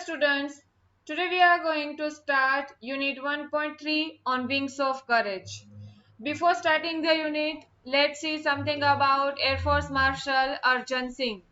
students, today we are going to start Unit 1.3 on Wings of Courage. Before starting the unit, let's see something about Air Force Marshal Arjun Singh.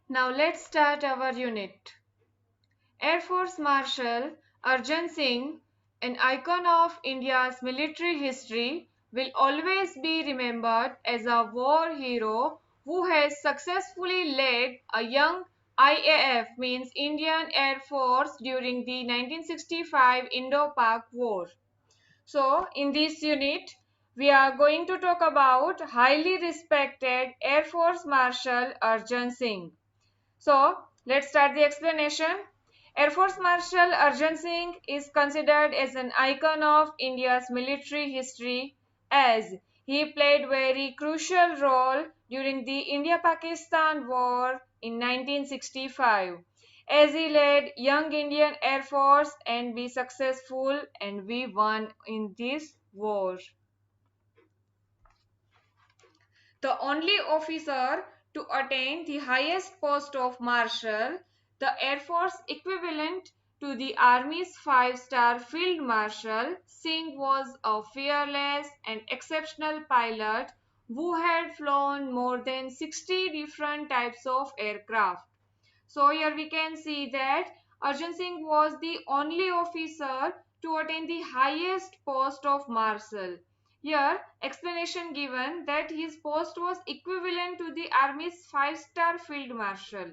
Now let's start our unit. Air Force Marshal Arjun Singh, an icon of India's military history, will always be remembered as a war hero who has successfully led a young IAF means Indian Air Force during the 1965 Indo-Pak War. So, in this unit, we are going to talk about highly respected Air Force Marshal Arjun Singh. So, let's start the explanation. Air Force Marshal Arjun Singh is considered as an icon of India's military history as he played very crucial role during the India-Pakistan War in 1965 as he led young Indian Air Force and be successful, and we won in this war. The only officer to attain the highest post of Marshal, the Air Force equivalent to the Army's 5-star Field Marshal, Singh was a fearless and exceptional pilot who had flown more than 60 different types of aircraft. So here we can see that Arjun Singh was the only officer to attain the highest post of Marshal. Here, explanation given that his post was equivalent to the Army's 5-star Field Marshal.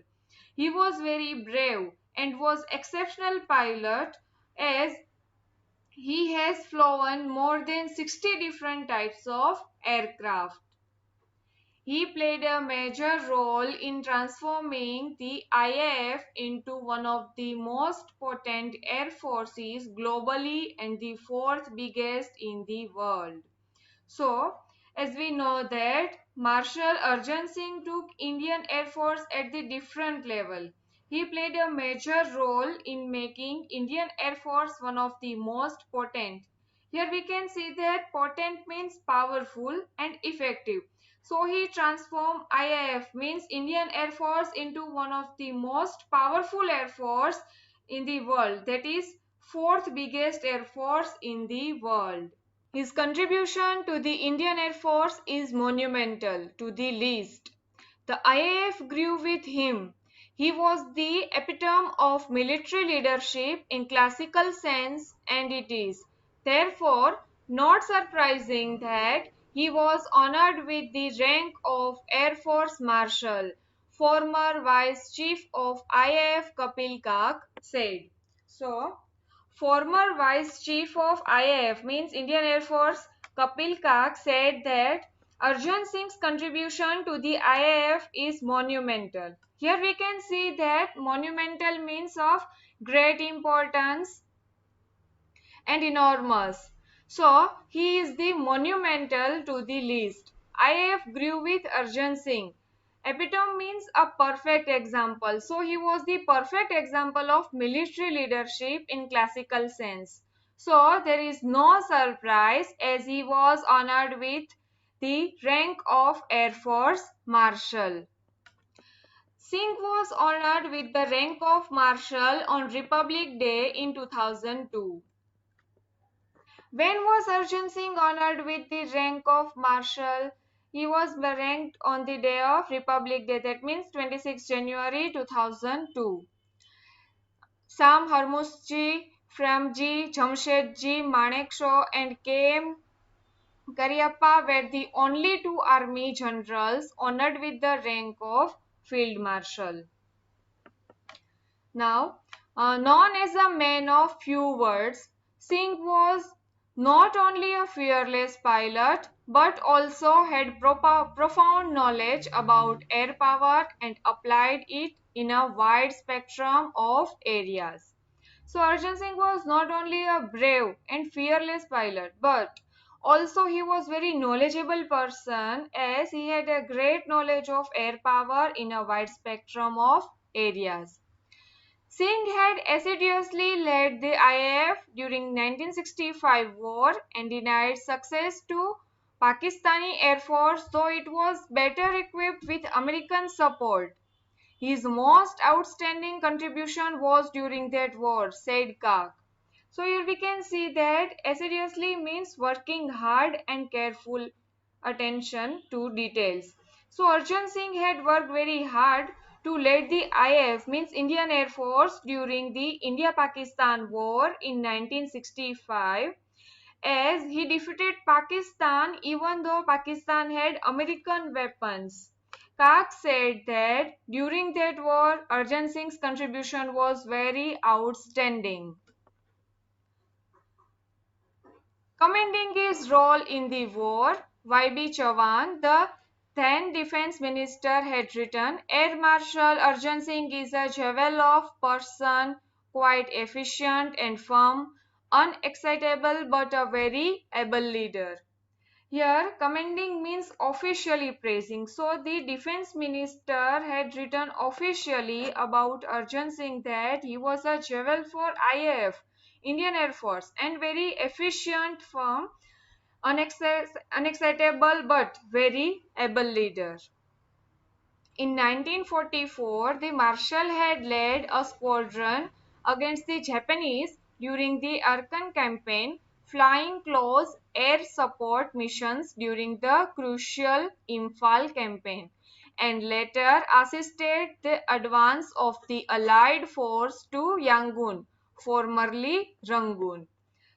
He was very brave and was exceptional pilot as he has flown more than 60 different types of aircraft. He played a major role in transforming the IAF into one of the most potent air forces globally and the fourth biggest in the world. So, as we know that Marshal Arjun Singh took Indian Air Force at the different level. He played a major role in making Indian Air Force one of the most potent. Here we can see that potent means powerful and effective. So he transformed IAF means Indian Air Force into one of the most powerful air force in the world. That is fourth biggest air force in the world. His contribution to the Indian Air Force is monumental, to the least. The IAF grew with him. He was the epitome of military leadership in classical sense, and it is, therefore, not surprising that he was honored with the rank of Air Force Marshal. Former Vice Chief of IAF Kapil Kak said. So, former Vice Chief of IAF means Indian Air Force Kapil Kak said that Arjun Singh's contribution to the IAF is monumental. Here we can see that monumental means of great importance and enormous. So he is the monumental to the least. IAF grew with Arjun Singh. Epitome means a perfect example. So he was the perfect example of military leadership in classical sense. So there is no surprise as he was honored with the rank of Air Force Marshal. Singh was honored with the rank of Marshal on Republic Day in 2002. When was Arjun Singh honored with the rank of Marshal? He was ranked on the day of Republic Day, that means 26 January 2002. Sam Harmusji, Framji, Jamshedji, Manekshaw and K.M. Cariappa were the only two army generals honored with the rank of Field Marshal. Now, known as a man of few words, Singh was not only a fearless pilot but also had profound knowledge about air power and applied it in a wide spectrum of areas. So Arjun Singh was not only a brave and fearless pilot but also he was very knowledgeable person as he had a great knowledge of air power in a wide spectrum of areas. Singh had assiduously led the IAF during 1965 war and denied success to Pakistani Air Force though it was better equipped with American support. His most outstanding contribution was during that war, said Kak. So here we can see that assiduously means working hard and careful attention to details. So Arjun Singh had worked very hard to lead the IAF means Indian Air Force during the India-Pakistan War in 1965 as he defeated Pakistan even though Pakistan had American weapons. Kak said that during that war, Arjun Singh's contribution was very outstanding. Commending his role in the war, Y.B. Chavan, the then Defence Minister, had written, Air Marshal Arjun Singh is a jewel of person, quite efficient and firm, unexcitable but a very able leader. Here, commending means officially praising. So, the defense minister had written officially about Arjun Singh that he was a jewel for IAF, Indian Air Force, and very efficient, firm, unexcitable but very able leader. In 1944, the Marshal had led a squadron against the Japanese during the Arakan campaign, flying close air support missions during the crucial Imphal campaign, and later assisted the advance of the Allied force to Yangon, formerly Rangoon.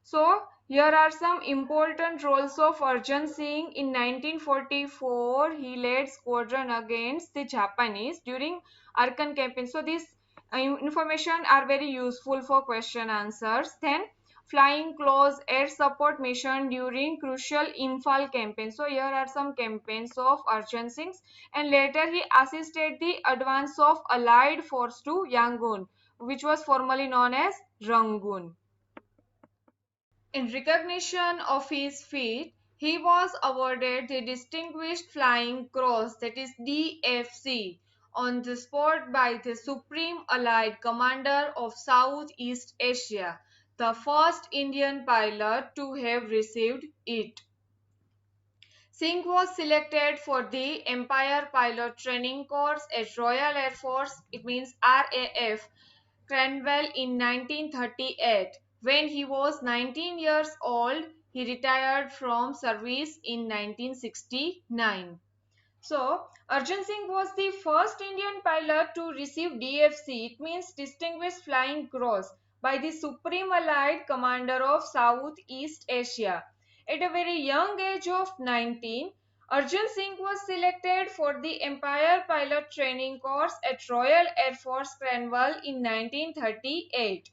So, here are some important roles of Arjun Singh. In 1944, he led squadron against the Japanese during Arakan campaign. So, these information are very useful for question answers. Then, flying close air support mission during crucial Imphal campaign. So, here are some campaigns of Arjun Singh's. And later, he assisted the advance of Allied force to Yangon, which was formerly known as Rangoon. In recognition of his feat, he was awarded the Distinguished Flying Cross, that is DFC, on the spot by the Supreme Allied Commander of Southeast Asia, the first Indian pilot to have received it. Singh was selected for the Empire Pilot Training Course at Royal Air Force, it means RAF, Cranwell in 1938. When he was 19 years old, he retired from service in 1969. So, Arjun Singh was the first Indian pilot to receive DFC, it means Distinguished Flying Cross, by the Supreme Allied Commander of Southeast Asia. At a very young age of 19, Arjun Singh was selected for the Empire Pilot Training Course at Royal Air Force Cranwell in 1938.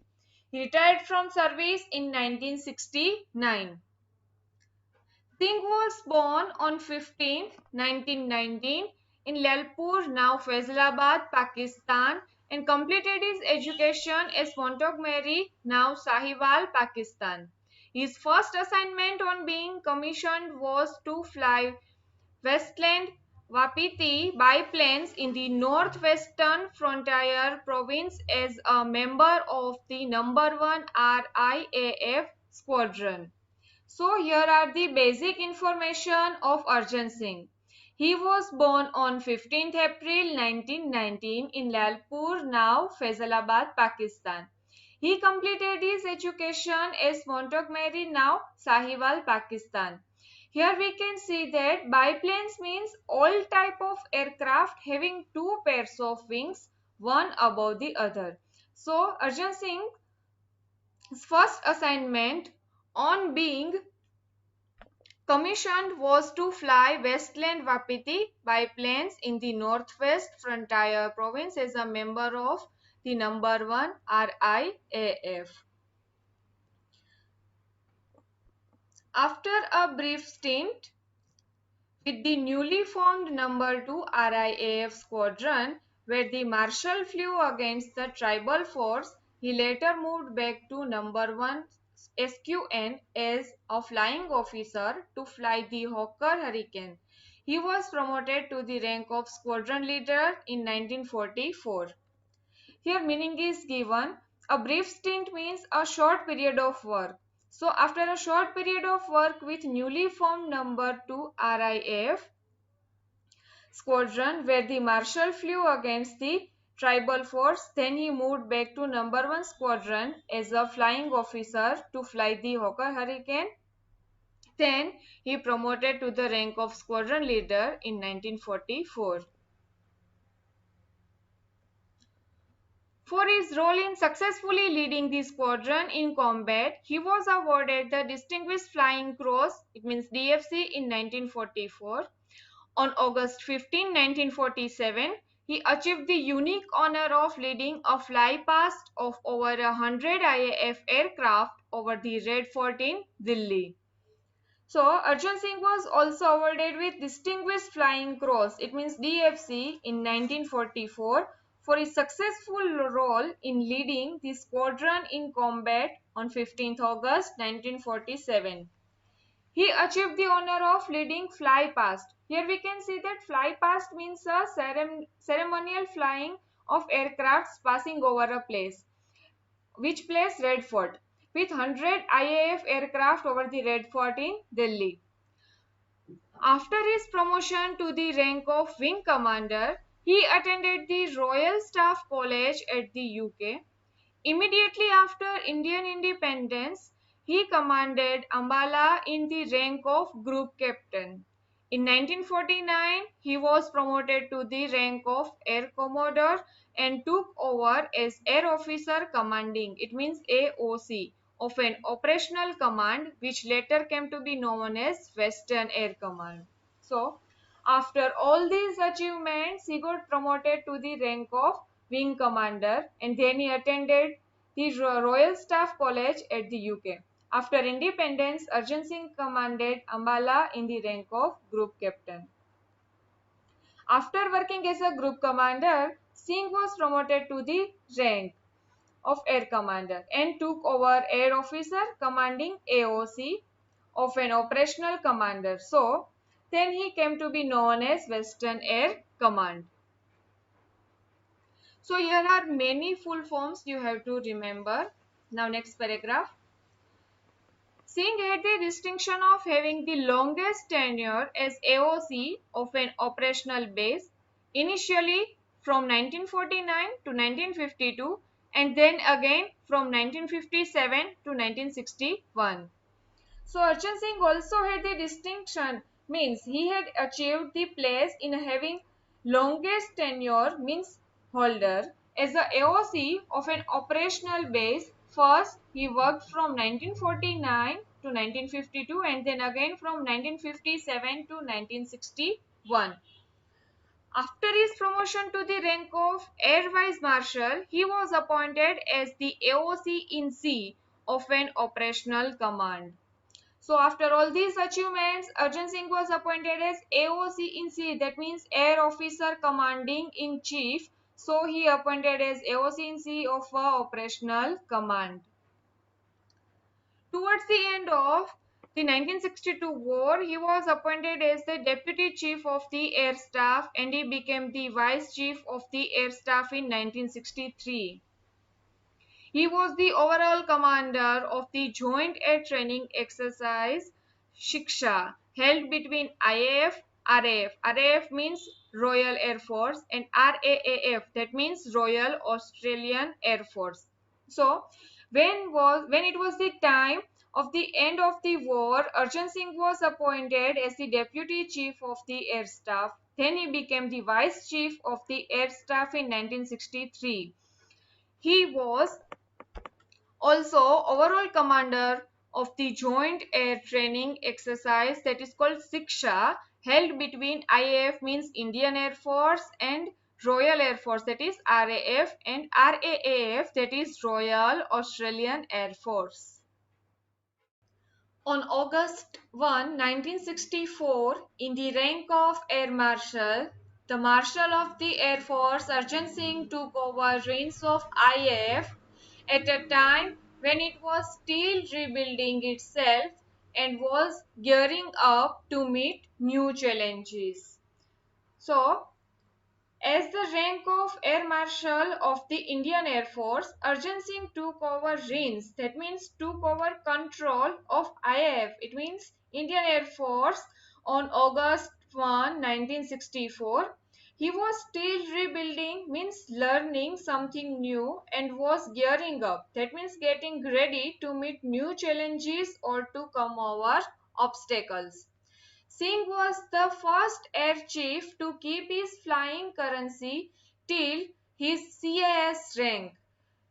He retired from service in 1969. Singh was born on 15th, 1919 in Lalpur, now Faisalabad, Pakistan, and completed his education at Montgomery, now Sahiwal, Pakistan. His first assignment on being commissioned was to fly Westland Wapiti biplanes in the northwestern frontier province as a member of the number 1 RIAF squadron. So here are the basic information of Arjun Singh. He was born on 15th April 1919 in Lalpur, now Faisalabad, Pakistan. He completed his education as Montgomery, now Sahiwal, Pakistan. Here we can see that biplanes means all type of aircraft having two pairs of wings, one above the other. So Arjun Singh's first assignment on being commissioned was to fly Westland Wapiti biplanes in the Northwest Frontier Province as a member of the number 1 RIAF. After a brief stint with the newly formed number 2 RIAF squadron, where the Marshal flew against the tribal force, he later moved back to number 1 SQN as a flying officer to fly the Hawker Hurricane. He was promoted to the rank of squadron leader in 1944. Here meaning is given. A brief stint means a short period of work. So after a short period of work with newly formed number 2 RIAF squadron, where the Marshal flew against the tribal force, then he moved back to number 1 squadron as a flying officer to fly the Hawker Hurricane. Then he promoted to the rank of squadron leader in 1944. For his role in successfully leading the squadron in combat, he was awarded the Distinguished Flying Cross, it means DFC, in 1944. On August 15, 1947, he achieved the unique honor of leading a flypast of over 100 IAF aircraft over the Red Fort in Delhi. So, Arjun Singh was also awarded with Distinguished Flying Cross, it means DFC, in 1944 for his successful role in leading the squadron in combat on 15th August 1947. He achieved the honor of leading fly past. Here we can see that fly past means a ceremonial flying of aircrafts passing over a place. Which place? Red Fort. With 100 IAF aircraft over the Red Fort in Delhi. After his promotion to the rank of Wing Commander, he attended the Royal Staff College at the UK. Immediately after Indian independence, he commanded Ambala in the rank of Group Captain. In 1949, he was promoted to the rank of Air Commodore and took over as Air Officer Commanding, it means AOC, of an operational command which later came to be known as Western Air Command. So, after all these achievements, he got promoted to the rank of Wing Commander and then he attended the Royal Staff College at the UK. After independence, Arjun Singh commanded Ambala in the rank of Group Captain. After working as a Group Commander, Singh was promoted to the rank of Air Commander and took over Air Officer Commanding AOC of an operational commander. So, then he came to be known as Western Air Command. So, here are many full forms you have to remember. Now, next paragraph. Singh had the distinction of having the longest tenure as AOC of an operational base, initially from 1949 to 1952 and then again from 1957 to 1961. So Arjun Singh also had the distinction, means he had achieved the place in having longest tenure, means holder, as the AOC of an operational base. First, he worked from 1949 to 1952 and then again from 1957 to 1961. After his promotion to the rank of Air Vice Marshal, he was appointed as the AOC in C of an operational command. So after all these achievements, Arjun Singh was appointed as AOC in C, that means Air Officer Commanding in Chief. So he appointed as AOC in C of a operational command. Towards the end of the 1962 war, he was appointed as the Deputy Chief of the Air Staff and he became the Vice Chief of the Air Staff in 1963. He was the overall commander of the Joint Air Training Exercise Shiksha held between IAF, RAF. RAF means Royal Air Force and RAAF, that means Royal Australian Air Force. So when it was the time of the end of the war, Arjun Singh was appointed as the Deputy Chief of the Air Staff. Then he became the Vice Chief of the Air Staff in 1963. He was also overall commander of the Joint Air Training Exercise that is called Siksha held between IAF means Indian Air Force and Royal Air Force that is RAF and RAAF that is Royal Australian Air Force. On August 1, 1964, in the rank of Air Marshal, the Marshal of the Air Force Arjun Singh took over reins of IAF at a time when it was still rebuilding itself and was gearing up to meet new challenges. So, as the rank of Air Marshal of the Indian Air Force, Arjun Singh took over reins. That means took over control of IAF. It means Indian Air Force on August 1, 1964. He was still rebuilding, means learning something new and was gearing up. That means getting ready to meet new challenges or to come over obstacles. Singh was the first air chief to keep his flying currency till his CAS rank,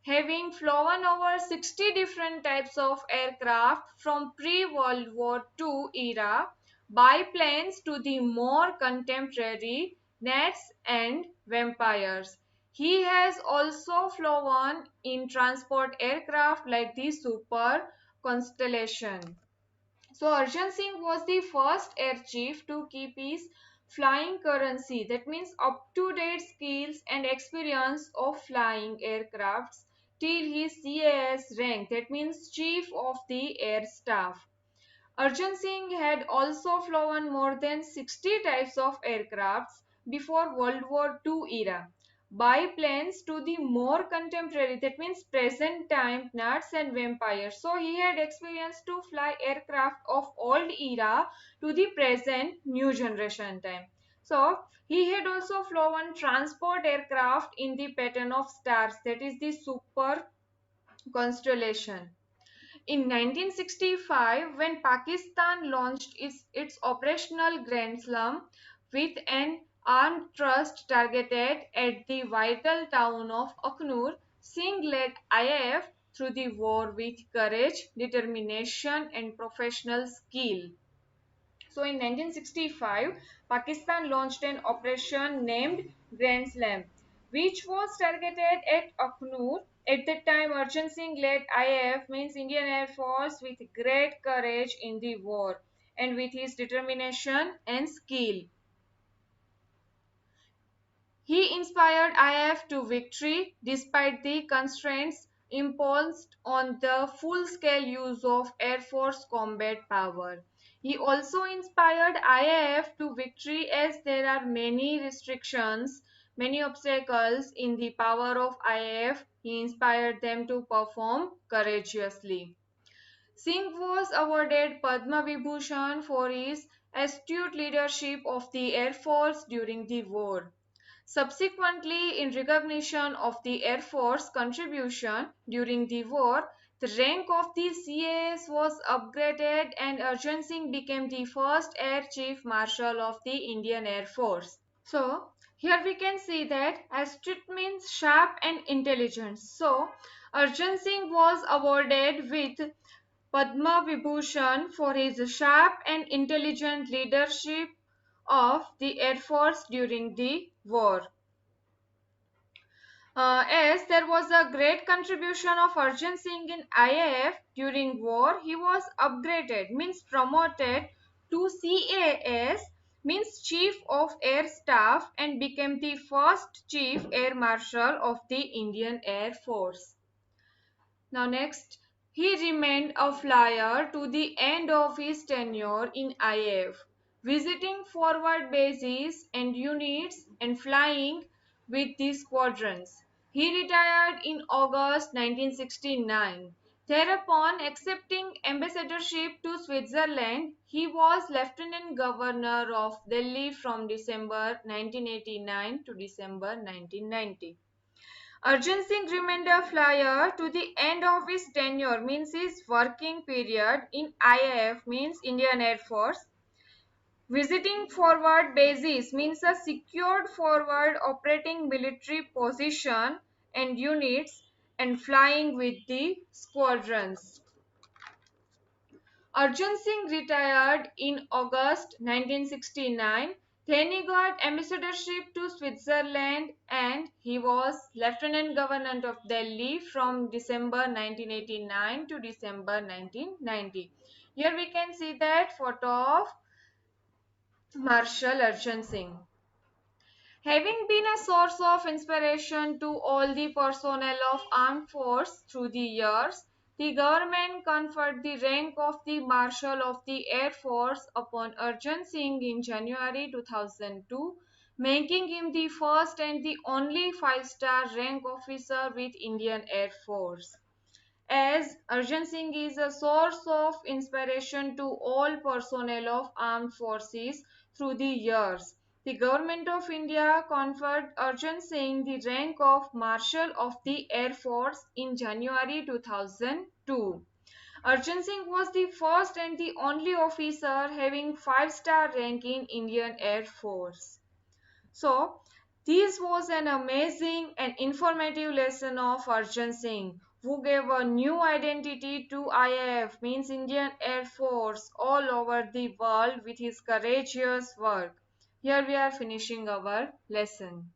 having flown over 60 different types of aircraft from pre-World War II era biplanes to the more contemporary Nats and Vampires. He has also flown in transport aircraft like the Super Constellation. So Arjun Singh was the first air chief to keep his flying currency, that means up-to-date skills and experience of flying aircrafts till his CAS rank, that means Chief of the Air Staff. Arjun Singh had also flown more than 60 types of aircrafts before World War II era. Biplanes to the more contemporary, that means present time Nats and Vampires. So he had experience to fly aircraft of old era to the present new generation time. So he had also flown transport aircraft in the pattern of stars, that is the Super Constellation. In 1965, when Pakistan launched its operational Grand Slam with an armed thrust targeted at the vital town of Akhnur, Singh led IAF through the war with courage, determination and professional skill. So in 1965, Pakistan launched an operation named Grand Slam, which was targeted at Akhnur. At that time, Arjun Singh led IAF, means Indian Air Force, with great courage in the war and with his determination and skill. He inspired IAF to victory despite the constraints imposed on the full-scale use of Air Force combat power. He also inspired IAF to victory as there are many restrictions, many obstacles in the power of IAF. He inspired them to perform courageously. Singh was awarded Padma Vibhushan for his astute leadership of the Air Force during the war. Subsequently, in recognition of the Air Force contribution during the war, the rank of the CAS was upgraded and Arjun Singh became the first Air Chief Marshal of the Indian Air Force. So, here we can see that astute means sharp and intelligent. So, Arjun Singh was awarded with Padma Vibhushan for his sharp and intelligent leadership of the Air Force during the war. As there was a great contribution of Arjun Singh in IAF during war, he was upgraded, means promoted to CAS, means Chief of Air Staff, and became the first Chief Air Marshal of the Indian Air Force. Now next, he remained a flyer to the end of his tenure in IAF, visiting forward bases and units and flying with the squadrons. He retired in August 1969. Thereupon, accepting ambassadorship to Switzerland, he was Lieutenant Governor of Delhi from December 1989 to December 1990. Arjun Singh remained a flyer to the end of his tenure, means his working period in IAF, means Indian Air Force. Visiting forward bases means a secured forward operating military position and units and flying with the squadrons. Arjun Singh retired in August 1969. Then he got ambassadorship to Switzerland and he was Lieutenant Governor of Delhi from December 1989 to December 1990. Here we can see that photo of Marshal Arjun Singh. Having been a source of inspiration to all the personnel of armed force through the years, the government conferred the rank of the Marshal of the Air Force upon Arjun Singh in January 2002, making him the first and the only five-star rank officer with Indian Air Force. As Arjun Singh is a source of inspiration to all personnel of armed forces through the years, the Government of India conferred Arjun Singh the rank of Marshal of the Air Force in January 2002. Arjun Singh was the first and the only officer having five-star rank in Indian Air Force. So, this was an amazing and informative lesson of Arjun Singh, who gave a new identity to IAF, means Indian Air Force, all over the world with his courageous work. Here we are finishing our lesson.